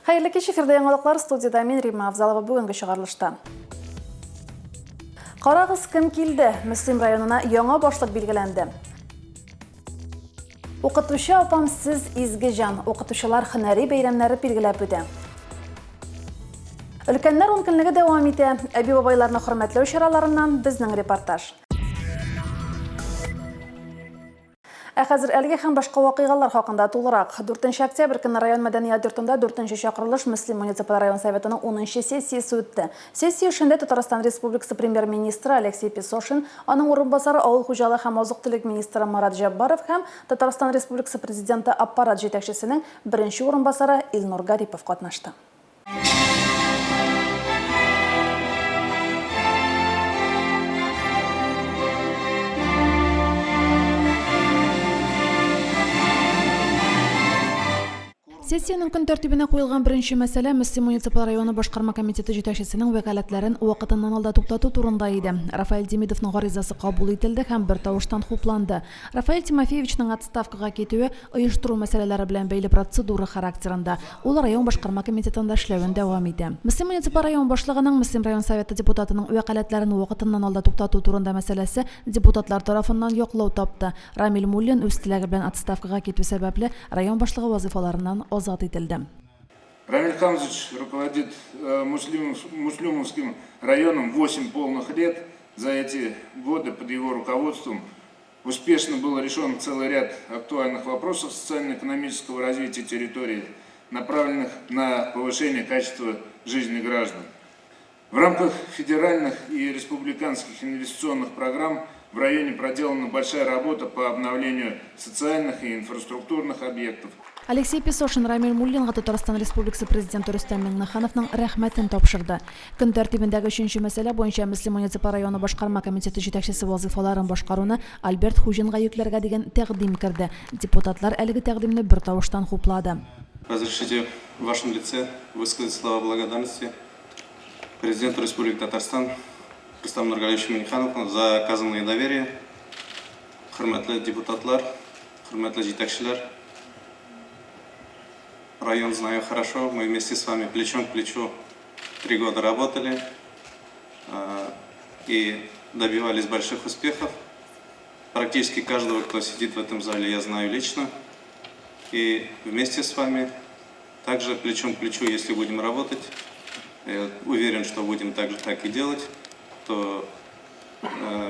Hayırlı kеш, эфирде яңалыклар, студияда мен Рима Авзалова бүгінгі шығарылышта. Қарағыз кім келді? Мөслим районына яңа башлык билгеләнде. Укытучы апам сіз изге жан, укытучылар һөнәри бәйрәмнәре билгеләп үтә. Өлкәннәр 10 көнлеге дәвам итә. Әби-бабайларны хөрмәтләү чараларыннан безнең репортаж. Хәзер әлеге һәм башка вакыйгалар хакында тулырак. 4 октябрь көнне район мәдәният йортында 4-нче чакырылыш Мөслим муниципаль район советының 10-нчы сессиясе үтте. Сессия эшендә Татарстан Республикасы премьер-министры Алексей Песошин, аның урынбасары авыл хуҗалыгы һәм азык-төлек министры Марат Җаббаров һәм Татарстан Республикасы президенты аппарат җитәкчесенең беренче урынбасары Илнур Гарипов катнашты. Сессияның көн тәртибенә куелган беренче мәсьәлә Мөслим муниципаль районы башкарма комитеты җитәкчесенең вәкаләтләрен вакытыннан алда туктату турында иде. Рафаэль Демидовның гаризасы кабул ителде һәм бер тавыштан хупланды. Рафаэль Тимофеевичның отставкага китүе оештыру мәсьәләләре белән бәйле процедура характерында. Ул район башкарма комитетында эшләвен дәвам итә. Мөслим муниципаль район башлыгының Мөслим район советы депутатының вәкаләтләрен вакытыннан алда туктату турында мәсьәләсе депутатлар тарафыннан яклау тапты. Рамил Муллин үз теләге белән отставкага китү сәбәпле район башлыгы вазифаларыннан азат ителде. Рамиль Хамзович руководит Муслюмовским районом 8 полных лет. За эти годы под его руководством успешно был решен целый ряд актуальных вопросов социально-экономического развития территории, направленных на повышение качества жизни граждан. В рамках федеральных и республиканских инвестиционных программ в районе проделана большая работа по обновлению социальных и инфраструктурных объектов. Алексей Песошин Рамиль Муллинга Татарстан Республикасы президенты Рөстәм Миңнехановның рәхмәтен тапшырды. Көн тәртибендәге 3нче мәсьәлә буенча Мөслим муниципаль районы башкарма комитеты җитәкчесе вазифаларын башкаруны Альберт Хужинга йөкләргә дигән тәкъдим керде. Депутатлар әлеге тәкъдимне бер тавыштан хуплады. Разрешите в вашем лице высказать слова благодарности президенту Республики Татарстан Рустаму Нургалиевичу Миңнеханову за оказанное доверие. Хөрмәтле депутатлар, хөрмәтле җитәкчеләр. Район знаю хорошо, мы вместе с вами плечом к плечу 3 года работали и добивались больших успехов. Практически каждого, кто сидит в этом зале, я знаю лично. И вместе с вами, также плечом к плечу, если будем работать, я уверен, что будем также так и делать, то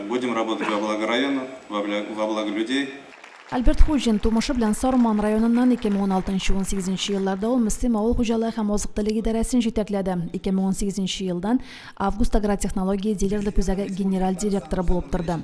будем работать во благо района, во благо людей. Альберт Хужин тумышы белән Сарман районыннан 2016-18 елларда ул Мөслим авыл хуҗалыгы һәм азык-төлек идарәсен җитәкләде. 2018 елдан Август агротехнология дилерлек үзәге генераль директоры булып торды.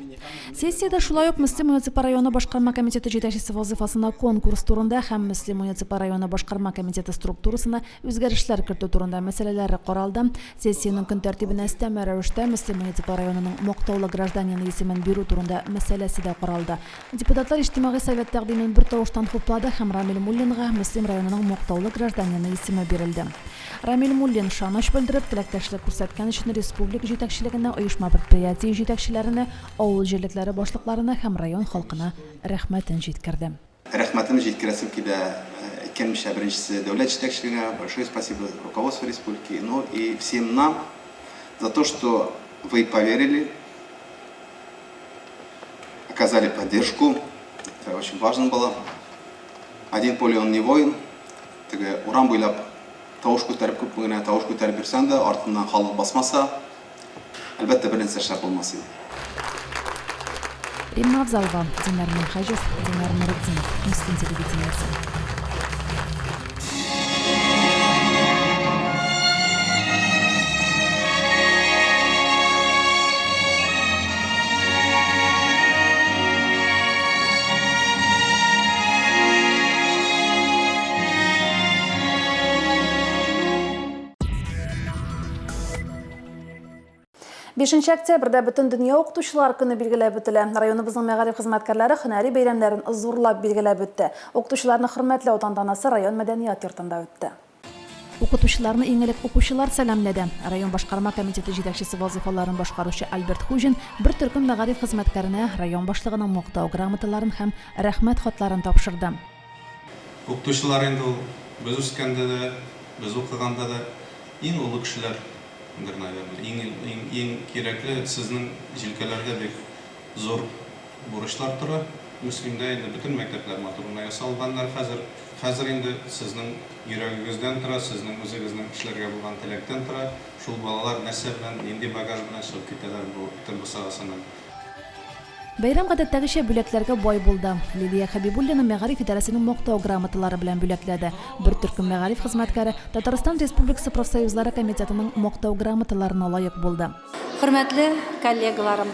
Сессияда шулай ук Мөслим муниципаль районы башкарма комитеты җитәкчесе вазифасына конкурс турында һәм Мөслим муниципаль районы башкарма комитеты структурасына үзгәрешләр кертү турында мәсьәләләре каралды. Сессияның көн тәртибенә өстәмә рәвештә Мөслим муниципаль районының мактаулы гражданины исемен бирү турында мәсьәләсе дә каралды. Депутатлар совет тәкъдимен бер тавыштан хуплады һәм Рамил Муллинга Мөслим районының мактаулы гражданины исеме бирелде. Рамил Муллин шаныч белдереп, теләктәшлек күрсәткән өчен республика җитәкчелегенә, оешма предприятие җитәкчеләренә, авыл җирлекләре башлыкларына һәм район халкына рәхмәтен җиткерде. Рәхмәтемне җиткерәсем килә икенче беренчесе дәүләт җитәкчелегенә. Большое спасибо руководству республики, ну и всем нам за то, что вы поверили, оказали поддержку. Это очень важно было. Один поле он не воин. Уран буйлап тавыш күтәреп күп генә тавыш күтәреп бирсәң дә, артыннан халык басмаса, әлбәттә бер нәрсә шәп булмас иде. Римма Авзалова, Динар Минхаҗев, Динар Нуретдинов, Мөслим телевидениесе. Бишенче октябрьдә бөтен дөнья укытучылар көне билгеләп үтелә. Районыбызның мәгариф хезмәткәрләре һөнәри бәйрәмнәрен зурлап билгеләп үтте. Укытучыларны хөрмәтләү тантанасы район мәдәният йортында үтте. Укытучыларны иң элек укучылар сәламләде. Район башкарма комитеты җитәкчесе вазифаларын башкаручы Альберт Хужин бер төркем мәгариф хезмәткәренә район башлыгының мактау грамоталарын һәм рәхмәт хатларын тапшырды. Укытучылар инде без үскәндә Без укыганда да иң улы кешеләрдер, наверное. Иң кирәкле сезнең җилкәләргә бик зур бурычлар тора. Мөслимдә инде бөтен мәктәпләр матурына ясалганнар хәзер инде сезнең йөрәгегездән тора, сезнең үзегезнең эшләргә булган теләктән тора. Шул балалар нәрсә белән, нинди багаж белән чыгып китәләр бу ТБС сагасыннан. Бәйрәм гадәттәгечә бүләкләргә бай булды. Лилия Хәбибуллина Мәгариф идарәсенең мактау грамоталары белән бүләкләде. Бер төркем мәгариф хезмәткәре Татарстан Республикасы профсоюзлары комитетының мактау грамоталарына лаек булды. Хөрмәтле коллегаларым,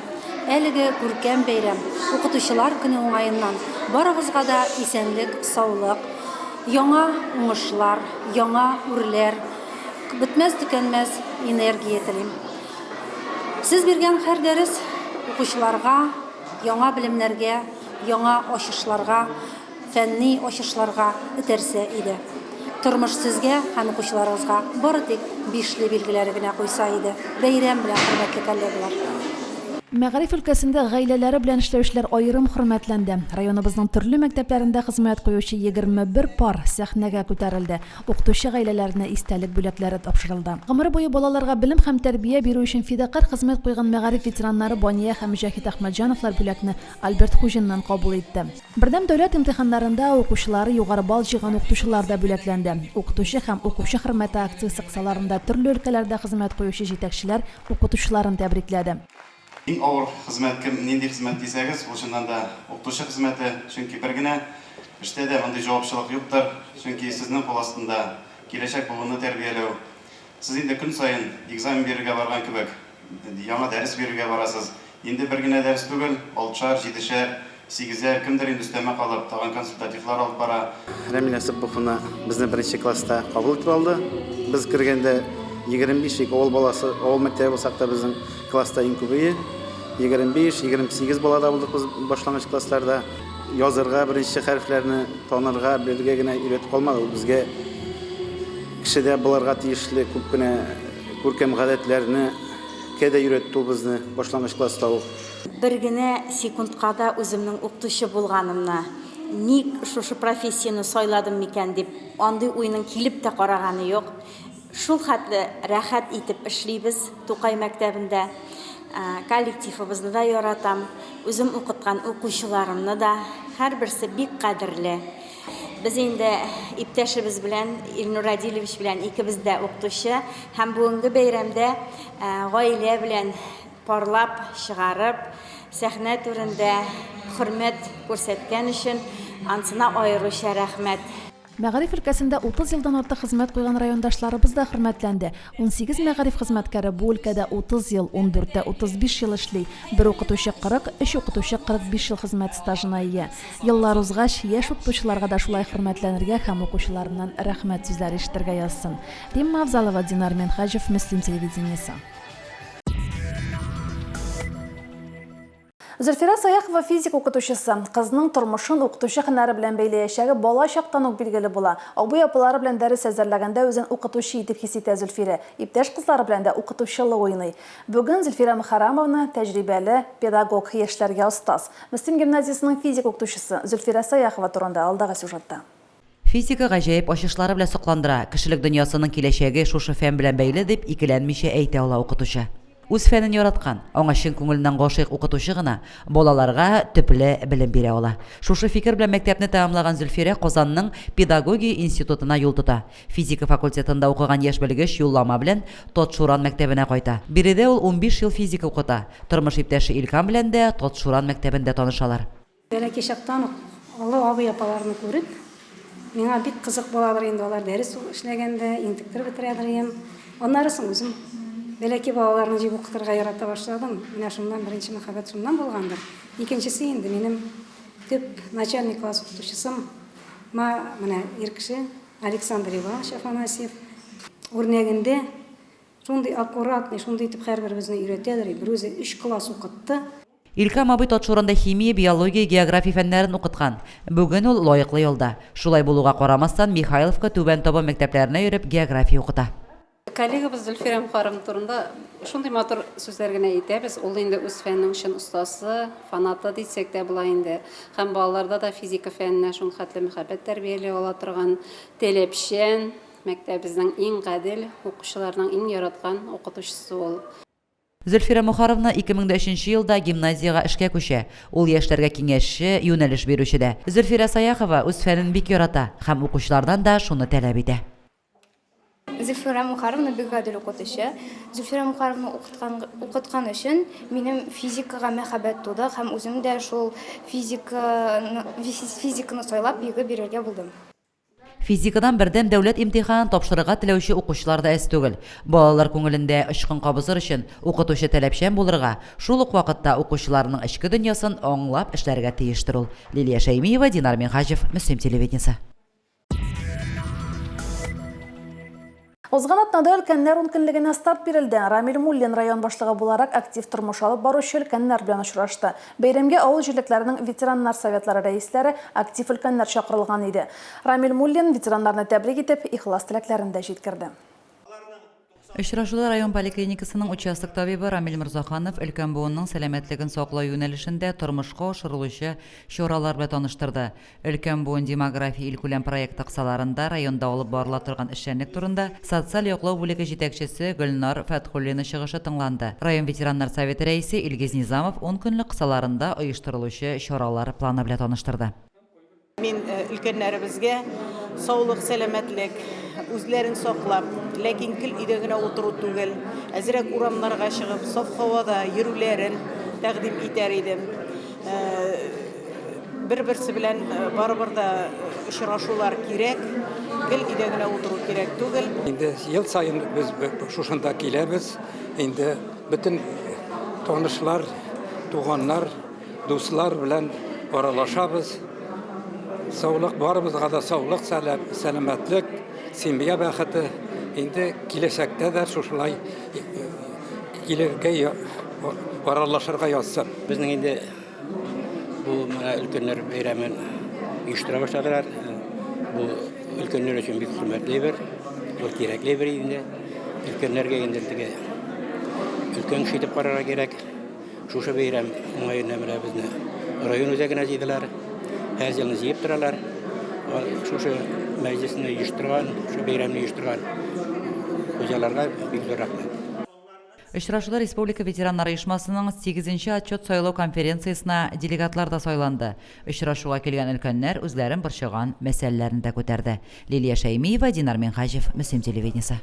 әлеге күркәм бәйрәм укытучылар көне уңаеннан барыгызга да исәнлек, саулык, яңа уңышлар, яңа үрләр, бетмәс-төкәнмәс энергия телим. Сез биргән һәр дәрес укучыларга яңа белемнәргә, яңа ачышларга, фәнни ачышларга үтәрсә иде. Тормыш сезгә һәм укучыларыгызга бары тик бишле билгеләре генә куйса иде. Бәйрәм белән хөрмәтле коллегалар. Мәгариф өлкәсендә гаиләләре белән эшләүчеләр аерым хөрмәтләнде. Районыбызның төрле мәктәпләрендә хезмәт куючы 21 пар сәхнәгә күтәрелде. Укытучы гаиләләренә истәлек бүләкләре тапшырылды. Гомер буе балаларга белем һәм тәрбия бирү өчен фидакарь хезмәт куйган мәгариф ветераннары Бания һәм Мөҗәһит Әхмәтҗановлар бүләкне Альберт Хуҗиннан кабул итте. Бердәм дәүләт имтиханнарында укучылары югары балл җыйган укытучылар да бүләкләнде. Укытучы һәм укучы хөрмәте акциясе кысаларында төрле өлкәләрдә хезмәт куючы җитәкчеләр укытучыларын тәбрикләде. Иң авыр хезмәт кем, нинди хезмәт дисәгез, ул чыннан да укытучы хезмәте, чөнки бер генә эштә дә мондый җаваплылык юктыр, чөнки сезнең кул астында киләчәк буынны тәрбияләү. Сез инде көн саен экзамен бирергә барган кебек, яңа дәрес бирергә барасыз. Инде бер генә дәрес түгел, 6-шар, 7-шәр, 8-әр, кемдер инде өстәмә калып, тагын консультативлар алып бара. Рәмилә Сыппуховна безне беренче класста кабул итеп алды. Без кергәндә 25 авыл баласы, авыл мәктәбе булсак та безнең класста иң күбее. 25-28 балада булдык без башлангыч классларда. Язырга, беренче хәрефләрне танырга, белергә генә өйрәтеп калмады. Ул безгә кешедә буларга тиешле күп кенә күркәм гадәтләрне кәдә өйрәтте ул безне башлангыч класста ул. Бер генә секундка да үземнең укытучы булганымны, ник шушы профессияны сайладым микән дип, андый уйның килеп тә караганы юк. Шул хәтле рәхәт итеп эшлибез Тукай мәктәбендә. Коллективыбызны да яратам, үзем укыткан укучыларымны да, һәрберсе бик кадерле. Без инде иптәшебез белән, Илнур Адилович белән икебез дә укытучы һәм бүгенге бәйрәмдә гаилә белән парлап чыгарып, сәхнә түрендә хөрмәт күрсәткән өчен ансына аеруча рәхмәт. Мәгариф өлкәсендә 30 елдан артык хезмәт куйган райондашларыбыз да хөрмәтләнде. 18 мәгариф хезмәткәре бу өлкәдә 30 ел, 14-тә 35 ел эшли. Бер укытучы 40, 3 укытучы 45 ел хезмәт стажына ия. Еллар узгач, яшь укытучыларга да шулай хөрмәтләнергә һәм укучыларыннан рәхмәт сүзләре ишетергә язсын. Римма Авзалова, Динар Менхаҗев, Мөслим телевидениесе. Зөлфира Саяхова физик укытучысы. Кызның тормышын укытучы һөнәре белән бәйләячәге бала чактан ук билгеле була. Абый апалары белән дәрес әзерләгәндә үзен укытучы итеп хис итә Зөлфира. Иптәш кызлары белән дә укытучылык уйный. Бүген Зөлфира Мөхәррәмовна тәҗрибәле педагог, яшьләргә остаз. Мөслим гимназиясының физик укытучысы Зөлфира Саяхова турында алдагы сюжетта. Физика гаҗәеп ачышлары белән сокландыра. Кешелек дөньясының киләчәге шушы фән белән бәйле дип икеләнмичә әйтә ала укытучы. Үз фәнен яраткан, аңа чын күңеленнән гашыйк укытучы гына балаларга төпле белем бирә ала. Шушы фикер белән мәктәпне тәмамлаган Зөлфирә Казанның педагогия институтына юл тота. Физика факультетында укыган яшь белгеч юллама белән Тотшуран мәктәбенә кайта. Биредә ул 15 ел физика укыта. Тормыш иптәше Илкам белән дә Тотшуран мәктәбендә танышалар. Бәләкәй чактан Алла абый апаларны күреп, миңа бик кызык буладыр инде алар дәрес эшләгәндә, интектер бетерәдер. Аннары соң үзем бәләкәй балаларны җыеп укытырга ярата башладым. Менә шуннан беренче мәхәббәт шуннан булгандыр. Икенчесе инде минем төп начальник класс укытучысым, менә иркеше Александр Иванович Афанасьев үрнәгендә шундый аккуратный, шундый итеп һәрберебезне өйрәтәдер. Бер үзе 3 класс укытты. Илкам абый Тотшуранда химия, биология, география фәннәрен укыткан. Бүген ул лаеклы юлда. Шулай булуга карамастан Михайловка, Түбән Таба мәктәпләренә йөреп география укыта. Коллегабыз Зөлфирә Мөхәррәм турында шундый матур сүзләр генә әйтәбез. Ул инде үз фәннең чын остасы, фанаты дисәк тә була инде. Һәм балаларда да физика фәненә шул хәтле мәхәббәт тәрбияләй ала торган, таләпчән, мәктәбебезнең иң гадел, укучыларның иң яраткан укытучысы ул. Зөлфира Мухаровна 2003 елда гимназияга эшкә күчә. Ул яшьләргә киңәшче, юнәлеш бирүче дә. Зөлфира Саяхова үз фәнен бик ярата һәм укучылардан да шуны таләп итә. Зөлфира Мухаровна бик гадел укытучы. Зөлфира Мухаровна укыткан өчен минем физикага мәхәббәт туды һәм үзем дә шул физиканы сайлап биге бирергә булдым. Физикадан бердәм дәүләт имтиханын тапшырырга теләүче укучылар да әз түгел. Балалар күңелендә очкын кабызыр өчен укытучы таләпчән булырга, шул ук вакытта укучыларның эчке дөньясын аңлап эшләргә тиештер ул. Лилия Шәймиева, Динар Минхаҗев, Мөслим телевидениесе. Узган атнада өлкәннәр көнлегенә старт бирелде. Рамил Муллин район башлыгы буларак актив тормыш алып баручы өлкәннәр белән очрашты. Бәйрәмгә авыл җирлекләренең ветераннар советлары рәисләре, актив өлкәннәр чакырылган иде. Рамил Муллин ветераннарны тәбрик итеп, ихлас теләкләрен дә җиткерде. Очрашуда район поликлиникасының участок табибы Рамил Мирзаханов өлкән буынның сәламәтлеген саклау юнәлешендә тормышка ашырылучы чаралар белән таныштырды. Өлкән буын демография илкүләм проекты кысаларында районда алып барыла торган эшчәнлек турында социаль яклау бүлеге җитәкчесе Гөлнар Фәтхуллина чыгышы тыңланды. Район ветераннар советы рәисе Илгиз Низамов 10 көнлек кысаларында оештырылучы чаралар планы белән таныштырды. Мин өлкәннәребезгә саулык, сәламәтлек, үзләрен саклап, ләкин кил өйдә генә утыру түгел, әзрәк урамнарга чыгып, саф һавада йөрүләрен тәкъдим итәр идем. Бер-берсе белән барыбер да очрашулар кирәк, кил өйдә генә утыру кирәк түгел. Инде ел сайын без шушында киләбез. Инде бөтен танышлар, туганнар, дуслар белән аралашабыз. Саулык барыбызга да саулык, сәламәтлек, семья бәхете. Инде киләчәктә дә шушылай килергә аралашырга язсын. Безнең инде бу өлкәннәр бәйрәмен оештыра башладылар. Бу өлкәннәр өчен бик хөрмәтле бер, зур кирәкле бер инде. Өлкәннәргә инде теге өлкән шитеп карарга кирәк. Шушы бәйрәм уңаеннан менә безне район үзәгенә җыйдылар. Һәр елны җыеп торалар. Шушы мәҗлесне оештырган, шу бәйрәмне оештырган хуҗаларга бик зур рәхмәт. Очрашуда Республика ветераннар оешмасының 8-нче отчет сайлау конференциясына делегатлар да сайланды. Очрашуга килгән өлкәннәр үзләрен борчыган мәсьәләләрне дә күтәрде. Лилия Шәймиева, Динар Минхаҗев, Мөслим телевидениесе.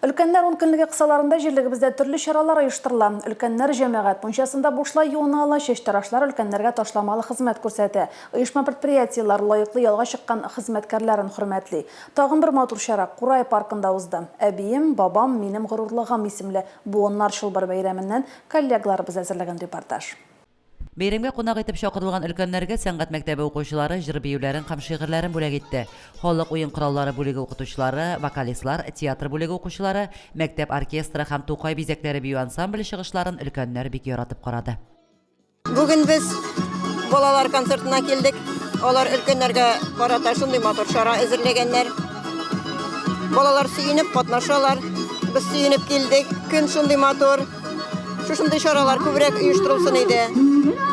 Өлкәннәр 10 көнлеге кысаларында җирлегебездә төрле чаралар оештырыла. Өлкәннәр җәмәгать мунчасында бушлай юына чәчтарашлар өлкәннәргә ташламалы хезмәт күрсәтә. Оешма предприятиеләр лаеклы ялга чыккан хезмәткәрләрен хөрмәтли. Тагын бер матур чара Курай паркында узды. Әбием, бабам, минем горурлыгым исемле буыннар чылбыр бәйрәменнән коллегаларыбыз әзерләгән репортаж. Бәйрәмгә кунак итеп чакырылган өлкәннәргә сәнгать мәктәбе укучылары җыр биюләрен һәм шигырьләрен бүләк итте. Халык уен кораллары бүлеге укытучылары, вокалистлар, театр бүлеге укучылары, мәктәп оркестры һәм Тукай бизәкләре бию ансамбле чыгышларын өлкәннәр бик яратып карады. Бүген без балалар концертына килдек. Алар өлкәннәргә карата шундый матур чара әзерләгәннәр. Балалар сөенеп катнашалар. Без сөенеп килдек. Көн шундый матур. Шушындай чаралар күбрәк оештырылсын иде.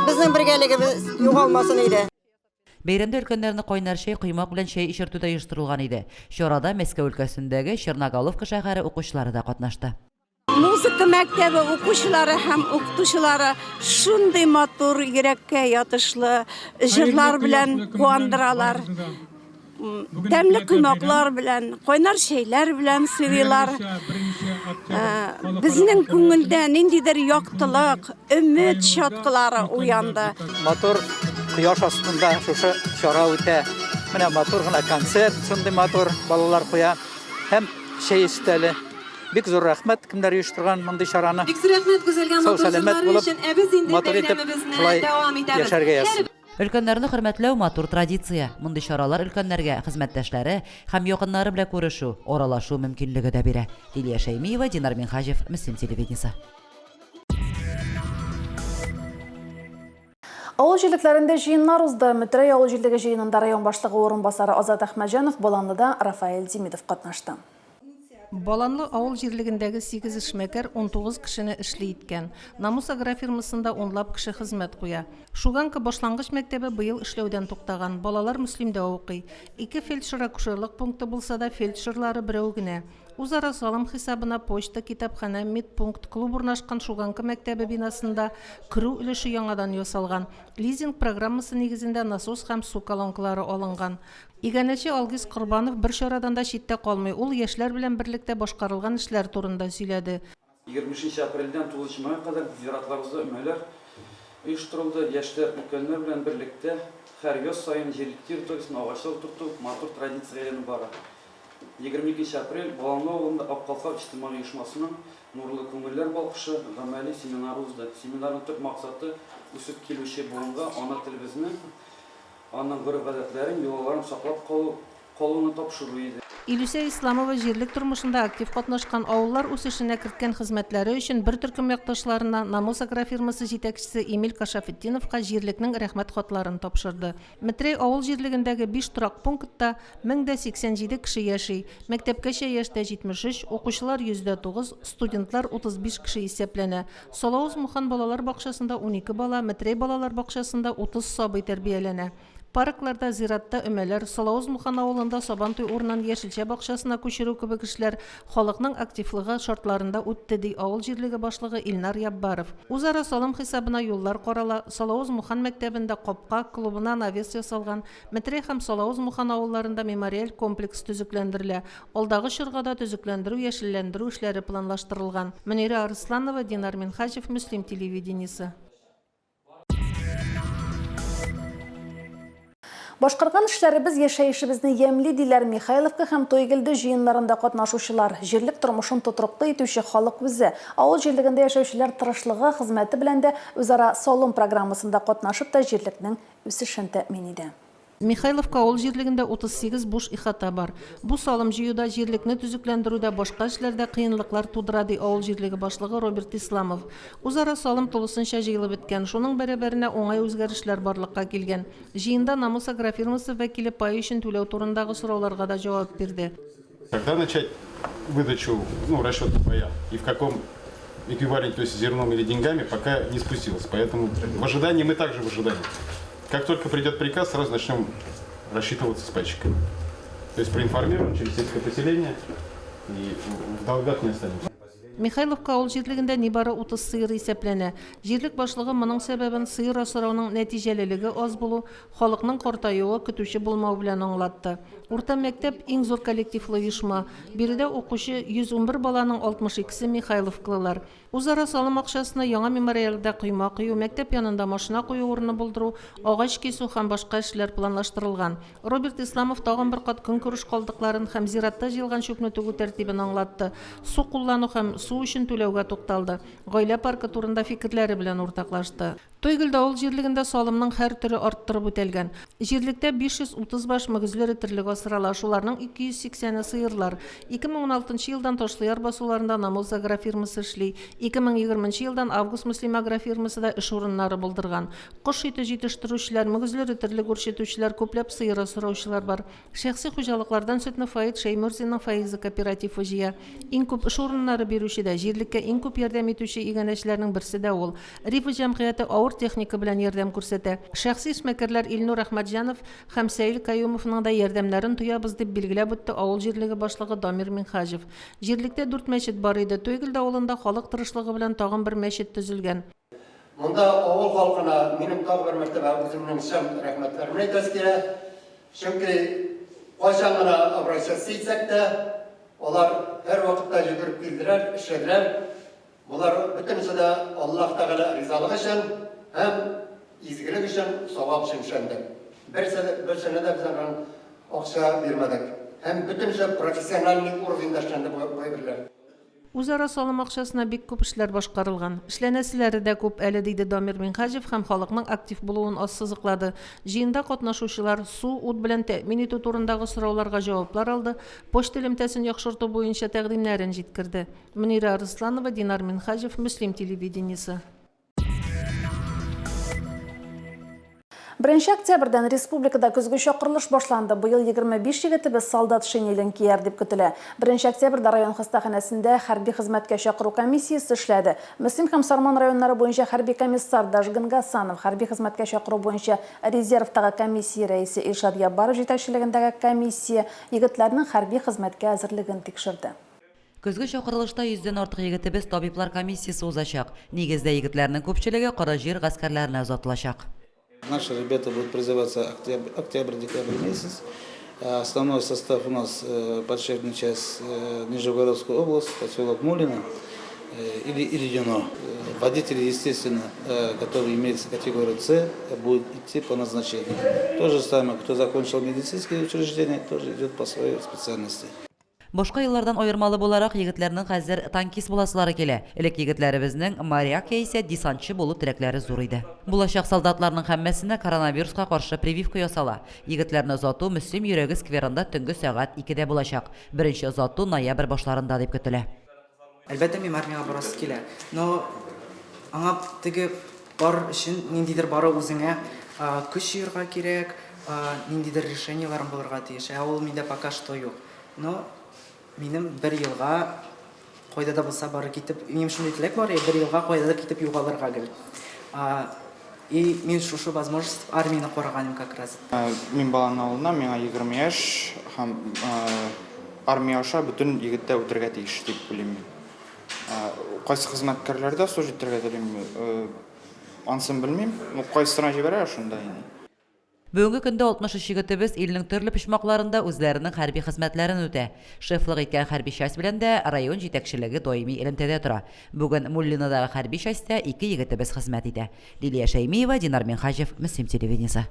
Безнең бергәлегебез югалмасын иде. Бәйрәмдә өлкәннәрне кайнар чәй, коймак белән чәй ишертү дә оештырылган иде. Чарада Мәскәү өлкәсендәге Черноголовка шәһәре укучылары да катнашты. Музыка мәктәбе укучылары һәм укытучылары шундый матур, йөрәккә ятышлы җырлар белән куандыралар. Тәмле коймаклар белән, кайнар чәйләр белән сыйлар. Безнең күңелдә ниндидер яктылык, өмет чаткылары уянды. Матур кояш астында шушы чара үтә. Менә матур гына концерт, шундый матур балалар куя һәм чәй өстәле. Бик зур рәхмәт кемнәр оештырган мондый чараны. Бик зур рәхмәт күзәлгән матур өчен. Без инде бәйрәмебезне дәвам итәбез. Өлкәннәрне хөрмәтләү матур традиция. Мондый чаралар өлкәннәргә хезмәттәшләре һәм якыннары белән күрешү, аралашу мөмкинлеге дә бирә. Лилия Шәймиева, Динар Минхаҗев, Мөслим телевидениесе. Авыл җирлекләрендә җыеннар узды. Мөтрәй авыл җирлеге җыенында район башлыгы орынбасары Азат Әхмәҗанов, Боланлыда Рафаэль Демидов катнашты. Баланлы авыл җирлегендәге 8 эшмәкәр 19 кешене эшли иткән. Намус агрофирмасында онлап кеше хезмәт куя. Шуганка башлангыч мәктәбе быел эшләүдән туктаган. Балалар мөслимдә укый. 2 фельдшер акушерлык пункты булса да фельдшерлары берәү генә. Үзара салым хисабына почта, китапхана, медпункт, клуб урнашкан Шуганка мәктәбе бинасында керү өлеше яңадан ясалган. Лизинг программасы нигезендә насос һәм су колонкалары алынган. Игәнәче Алгиз Корбанов бер чарадан да читтә калмый. Ул яшьләр белән берлектә башкарылган эшләр турында сөйләде. 20 апрельдән 9 майга кадәр зиратларыбызда өмәләр оештырылды. Яшьләр өлкәннәр белән берлектә һәр яз сайын җирлек территориясен агачлар тоту матур традицияләрен бара. 22 апрель Баланлы авылында Апкалфа иҗтимагый оешмасының Нурлы күңелләр балкышы гамәли семинары узды. Семинарның төп максаты үсеп килүче буынга ана телебезне, аның гореф-гадәтләрен, йолаларын саклап калуны тапшыру иде. Илүсә Исламова җирлек тормышында актив катнашкан, авыллар үсешенә керткән хезмәтләре өчен бер төркем якташларына Намус агрофирмасы җитәкчесе Эмиль Кашафетдиновка җирлекнең рәхмәт хатларын тапшырды. Метрей авыл җирлегендәге 5 торак пунктта 1087 кеше яши. Мәктәпкәчә яшьтә 73, укучылар 109, студентлар 35 кеше исәпләнә. Солауыз Мухан балалар бакчасында 12 бала, Метрей балалар бакчасында 30 сабый тәрбияләнә. Паркларда, зиратта өмәләр, Солауыз Мухан авылында Сабантуй урынын Яшелчә бакчасына күчерү кебек эшләр халыкның активлыгы шартларында үтте, ди авыл җирлеге башлыгы Илнар Яббаров. Үзара салым хисабына юллар карала, Солауыз Мухан мәктәбендә капка, клубына навес ясалган, Метрей һәм Солауыз Мухан авылларында мемориаль комплекс төзекләндерелә. Алдагы чоргада төзекләндерү, яшелләндерү эшләре планлаштырылган. Мөнира Арсланова, Динар Минхаҗев, Мөслим телевидениесе. Башкарган эшләребез яшәешебезне ямьли диләр Михайловка һәм Тойгелде җыеннарында катнашучылар. Җирлек тормышын тотрыклы итүче халык үзе. Авыл җирлегендә яшәүчеләр тырышлыгы, хезмәте белән дә үзара салым программасында катнашып та җирлекнең үсешен тәэмин итә. Михайловка авыл җирлегендә 38 буш ихата бар. Бу салым җыюда, җирлекне төзекләндерүдә, башка эшләрдә кыенлыклар тудыра, ди авыл җирлеге башлыгы Роберт Исламов. Үзара салым тулысынча җыелып беткән, шуның бәрабәренә уңай үзгәрешләр барлыкка килгән. Җыенда Намус агрофирмасы вәкиле пай өчен түләү турындагы сорауларга да җавап бирде. Когда начать выдачу, расчет пая и в каком эквиваленте, то есть зерном или деньгами, пока не спустилось. Поэтому в ожидании, мы также в ожидании. Как только придет приказ, сразу начнем рассчитываться с пайщиками. То есть проинформируем через сельское поселение и в долгах не останемся. Михайловка авыл җирлегендә нибары 30 сыер исәпләнә. Җирлек башлыгы моның сәбәбен сыер асрауның нәтиҗәлелеге аз булу, халыкның картаюы, көтүче булмау белән аңлатты. Урта мәктәп иң зур коллективлы оешма. Биредә укучы 111 баланың 62-се Михайловкалылар. Үзара салым акчасына яңа мемориалда койма кую, мәктәп янында машина кую урыны булдыру, агач кесү һәм башка эшләр планлаштырылган. Роберт Исламов тагын бер кат көнкүреш калдыкларын һәм зиратта җыелган чүпне түгү тәртибен аңлатты. Су куллану һәм су өчен түләүгә тукталды. Гаилә паркы турында фикерләре белән уртаклашты. Тойгелдә авыл җирлегендә салымның һәр төре арттырып үтелгән. Җирлектә 530 баш мөгезләр терлек асрала, шуларның 280-е сыерлар. 2016 елдан Ташлыяр басуларында Намус агрофирмасы эшли. 2020 елдан Август Мөслим агрофирмасында эш урыннары булдырган. Кош ите җитештерүчеләр, мөгезләр терлек үрчетүчеләр, күпләп сыер асраучылар бар. Шәхси хуҗалыклардан Сөтне Фаид Шәймурзинның Фаизы кооперативы җыя. Иң күп эш урыннары бирүчедә, җирлеккә иң күп ярдәм итүче игәнәчләрнең берсе дә ул. Рифа җәмгыяте авыр техника белән ярдәм күрсәтә. Шәхси эшмәкәрләр Илнур Әхмәтҗанов һәм Сәил Каюмовның да ярдәмнәрен туябыз дип билгеләп үтте авыл җирлеге башлыгы Дамир Минхаҗев. Җирлектә 4 мәчет бар иде. Тойгелдә авылында халык тырышлыгы белән тагын бер мәчет төзелгән. Монда авыл халкына минем тагы бер мәртәбә үземнең чын рәхмәтләремне әйтәс килә. Чөнки кайчан гына обращаться итсәк тә, алар һәр вакытта йөгереп килделәр, эшләделәр. Булар бөтенесе дә Аллаһ Тәгалә ризалыгы өчен һәм изгелек өчен, савап өчен эшләнде. Берсенә дә безнең акча бирмәдек. Һәм бөтенесе профессиональ уровеньда эшләнде бу әйберләр. Үзара салым акчасына бик күп эшләр башкарылган. Эшләнәселәре дә күп әле, диде Дамир Минхаҗев һәм халыкның актив булуын ассызыклады. Җыенда катнашучылар су, ут белән тәэмин итү турындагы сорауларга җаваплар алды, почта элемтәсен яхшырту буенча тәкъдимнәрен җиткерде. Мөнира Арсланова, Динар Минхаҗев, Мөслим телевидениесе. 1 октябрьдән республикада көзгө чакырылыш башланды. Быел 25 егетебез солдат шинелен кияр дип көтелә. 1 октябрьдә район хастаханәсендә хәрби хезмәткә чакыру комиссиясе эшләде. Мөслим һәм Сарман районнары буенча хәрби комиссар Дажгын Гасанов, хәрби хезмәткә чакыру буенча резервтагы комиссия рәисе Илшат Ябаров җитәкчелегендәге комиссия егетләрнең хәрби хезмәткә әзерлеген тикшерде. Көзгө чакырылышта 100дән артык егетебез табиблар комиссиясе узачак. Нигездә егетләрнең күпчелеге кара җир гаскәрләренә озатылачак. Наши ребята будут призываться октябрь-декабрь месяц. Основной состав у нас подшефная часть Нижегородская область, поселок Мулино или Дюно. Водители, естественно, которые имеют категорию С, будут идти по назначению. То же самое, кто закончил медицинские учреждения, тоже идет по своей специальности. Башка еллардан аермалы буларак егетләрнең хәзер танкист буласылары килә. Элек егетләребезнең моряк яисә десантчы булу теләкләре зур иде. Булачак солдатларның һәммәсенә коронавируска каршы прививка ясала. Егетләрне озату Мөслим йөрәге скверында төнге сәгать 2дә булачак. Беренче озату ноябрь башларында дип көтелә. Әлбәттә мин армиягә барасы килә. Но аңа теге бар өчен ниндидер бары үзеңә көч җыярга кирәк, ниндидер решениелар булырга тиеш. Ул миндә пока что юк. Но минем 1 елга кайда да булса бары китеп, минем шундый теләк бар, 1 елга кайда да китеп югалырга гел. И мин шушы возможность армияны караганым как раз. Мин баланың авылына, миңа 20 яшь, һәм армия аша бөтен егеттә үтәргә тиеш дип белим. Кайсы хезмәткәрләрдә служить итәргә телим, ансын белмим. Кайсына җибәрә шунда инде. Бүгенге көндә 63 егетебез илнең төрле почмакларында үзләренең хәрби хезмәтләрен үтә. Шефлык иткән хәрби часть белән дә район җитәкчелеге даими элемтәдә тора. Бүген Муллинадагы хәрби частьтә 2 егетебез хезмәт итә. Лилия Шәймиева, Динар Минхаҗев, Мөслим телевидениесе.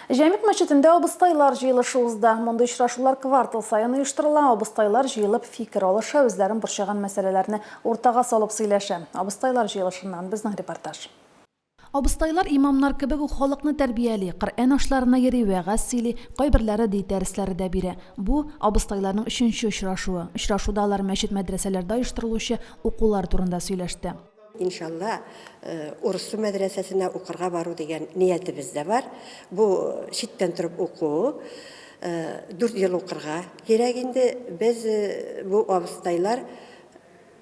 Җәмик мәчетендә абыстайлар җыелышы узды. Монда очрашулар квартал саен оештырыла. Абыстайлар җыелып фикер алыша, үзләрен борчыган мәсьәләләрне уртага салып сөйләшә. Абыстайлар җыелышыннан безнең репортаж. Абыстайлар имамнар кебек үк халыкны тәрбияли, Коръән ашларына йөри, вәгазь сөйли, кайберләре ди дәресләре дә бирә. Бу абыстайларның 3нче очрашуы. Очрашуда алар мәчет мәдрәсәләрдә оештырылучы укулар турында сөйләште. Иншалла, урысу мәдрәсәсенә укырга бару дигән ниятебез дә бар. Бу читтән торып уку, 4 ел укырга кирәк инде. Без бу абыстайлар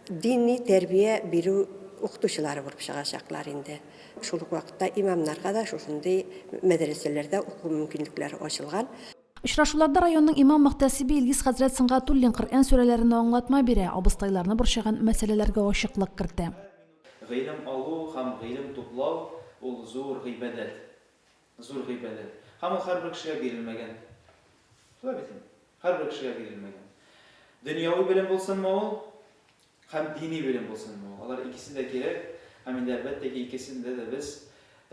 дини тәрбия бирү укытучылары булып чыгачаклар инде. Шул вакытта имамнарга да шушындый мәдрәсәләрдә уку мөмкинлекләре ачылган. Очрашуларда районның имам мөхтәсибе Илгиз хәзрәт Сыңгатуллин Коръән сүрәләрен аңлатма бирә, абыстайларны борчыган мәсьәләләргә ачыклык кертә. Гыйлем алу һәм гыйлем туплау ул зур гыйбадәт. Зур гыйбадәт. Һәм ул һәрбер кешегә бирелмәгән. Шулай бит. Һәрбер кешегә бирелмәгән. Дөньяви белем булсынмы ул, һәм дини белем булсынмы ул. Алар икесе дә кирәк. Һәм инде әлбәттә икесендә дә без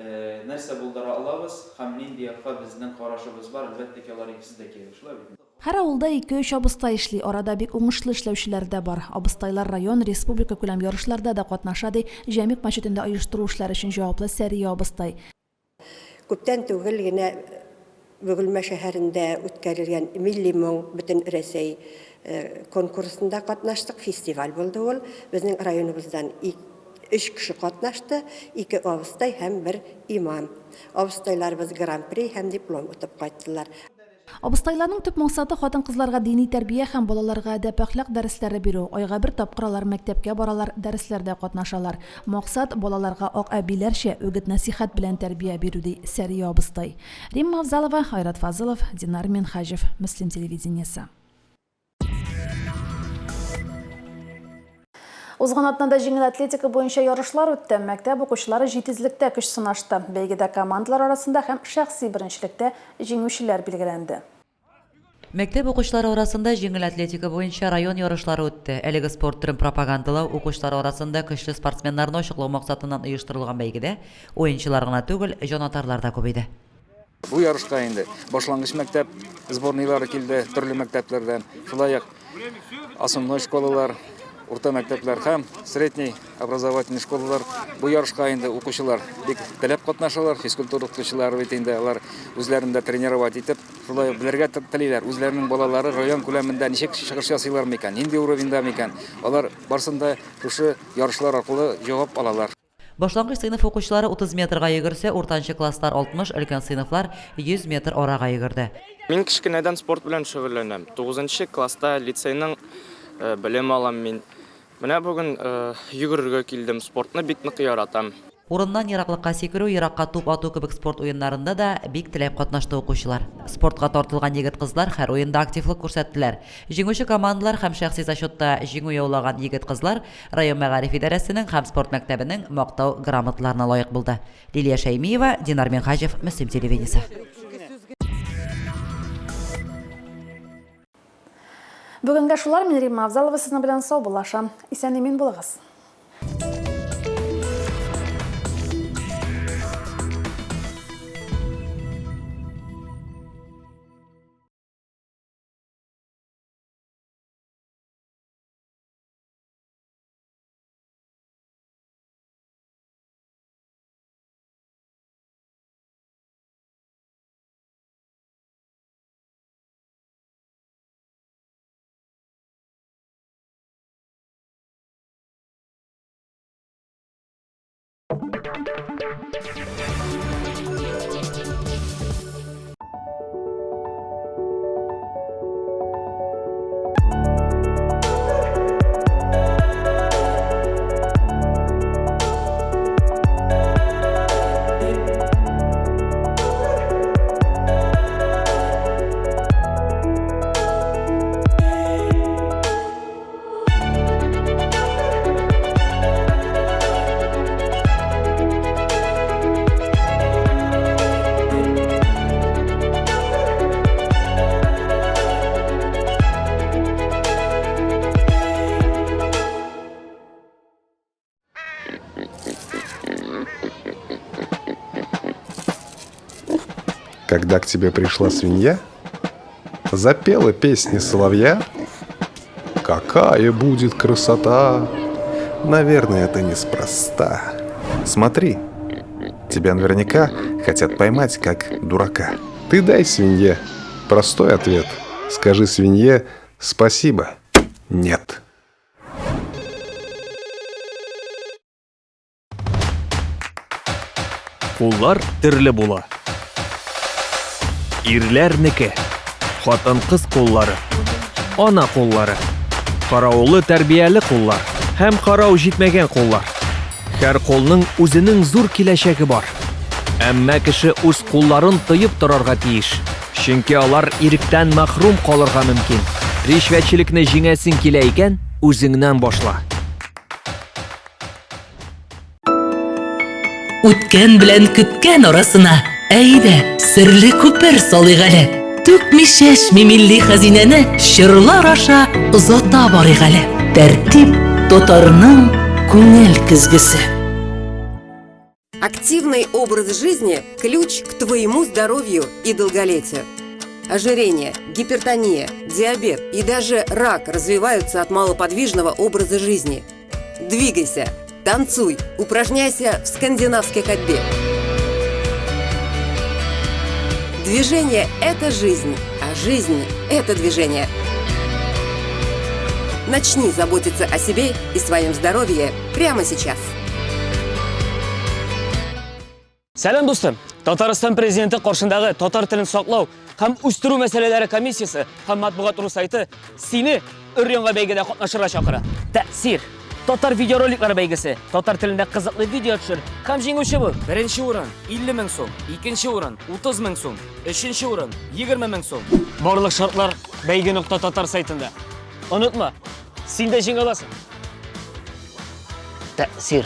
нәрсә булдыра алабыз, һәм нинди якка безнең карашыбыз бар, әлбәттә алар икесе дә кирәк. Шулай бит. Һәр авылда 2-3 абыстай эшли, арада бик уңышлы эшләүчеләр дә бар. Абыстайлар район, республика күләм ярышларда да катнаша ди, Җәмик мәчетендә оештыру эшләре өчен җаваплы Сәрия абыстай. Күптән түгел генә Бөгелмә шәһәрендә үткәрелгән милли моң бөтен Рәсәй конкурсында катнаштык, фестиваль булды ул. Безнең районыбыздан 3 кеше катнашты, 2 абыстай һәм 1 имам. Абыстайларыбыз гран-при һәм диплом утып кайттылар. Абыстайларның төп максаты хатын-кызларга дини тәрбия һәм балаларга әдәп-әхлак дәресләре бирү. Айга бер тапкыр алар мәктәпкә баралар, дәресләрдә катнашалар. Максат балаларга ак әбиләрчә үгет-насихат белән тәрбия бирү ди Сәрия абыстай. Римма Авзалова, Хайрат Фазылов, Динар Минхаҗев, Мөслим телевидениесе. Узган атнада җиңел атлетика буенча ярышлар үтте. Мәктәп укучылары җитезлектә көч сынашты. Бәйгедә командалар арасында һәм шәхси беренчелектә җиңүчеләр билгеләнде. Мәктәп укучылары арасында җиңел атлетика буенча район ярышлары үтте. Әлеге спорт түрен пропагандалау укучылар арасында көчле спортсменнарны ачыклау максатыннан оештырылган бәйгедә уенчылар гына түгел, җанатарлар да күп иде. Бу ярышка инде башлангыч мәктәп сборныйлары килде, төрле мәктәпләрдән. Шулай ук основной школалар, урта мәктәпләр һәм средний образовательный школалар бу ярышка инде укучылар бик теләп катнашалар, физкультура укытучылары бит инде алар үзләрендә тренировать итеп, шулай белергә телиләр, үзләренең балалары район күләмендә ничек чыгыш ясыйлар микән, нинди уровеньда микән, алар барсында шушы ярышлар аркылы җавап алалар. Башлангыч сыйныф укучылары 30 метрга йөгерсә, уртанчы класслар 60, өлкән сыйныфлар 100 метр арага йөгерде. Мин кичкенәдән спорт белән шөгыльләнәм. 9нчы класста лицейның белем алам мин. Менә бүген йөгерергә килдем. Спортны бик нык яратам. Урыннан ераклыкка сикерү, еракка туп ату кебек спорт уеннарында да бик теләп катнашты укучылар. Спортка тартылган егет-кызлар һәр уенда активлык күрсәттеләр. Җиңүче командалар һәм шәхси зачетта җиңү яулаган егет-кызлар район мәгариф идарәсенең һәм спорт мәктәбенең мактау грамоталарына лаек булды. Лилия Шәймиева, Динар Менхаҗев, Мөслим телевидениесе. Бүгенге шулар, мен Римма Авзалова сезнең белән сау булашам. Исән-имин булыгыз. Когда к тебе пришла свинья, запела песни соловья. Какая будет красота! Наверное, это неспроста. Смотри, тебя наверняка хотят поймать как дурака. Ты дай свинье простой ответ. Скажи свинье спасибо. Нет. Куллар төрле була. Ирләрнеке, хатын-кыз куллары, ана куллары, караулы тәрбияле куллар һәм карау җитмәгән куллар. Һәр кулның үзенең зур киләчәге бар. Әмма кеше үз кулларын тыеп торарга тиеш. Чөнки алар иректән мәхрүм калырга мөмкин. Ришвәтчелекне җиңәсең килә икән, үзеңнән башла. Үткән белән көткән арасына әйдә, серле күпер салыйк әле. Түкми-чәчми милли хәзинәне чырлар аша озата барыйк әле. Тәртип тотарның күңел көзгесе. Активный образ жизни – ключ к твоему здоровью и долголетию. Ожирение, гипертония, диабет и даже рак развиваются от малоподвижного образа жизни. Двигайся, танцуй, упражняйся в скандинавской ходьбе. Движение – это жизнь, а жизнь – это движение. Начни заботиться о себе и своем здоровье прямо сейчас. Сәлем достым. Татарстан президенті қоршындағы татар тілін сақлау һәм үстеру мәсьәләләре комиссиясы һәм матбугат сайты сине өр-яңа бәйгедә катнашырга чакыра. Тәэсир. Татар видеороликлары бәйгесе. Татар телендә кызыклы видео төшер. Һәм җиңүче бу. Беренче урын 50 мең сум, икенче урын 30 мең сум, өченче урын 20 мең сум. Барлык шартлар бәйге.татар сайтында. Онытма. Син дә җиңә аласың. Тәэсир.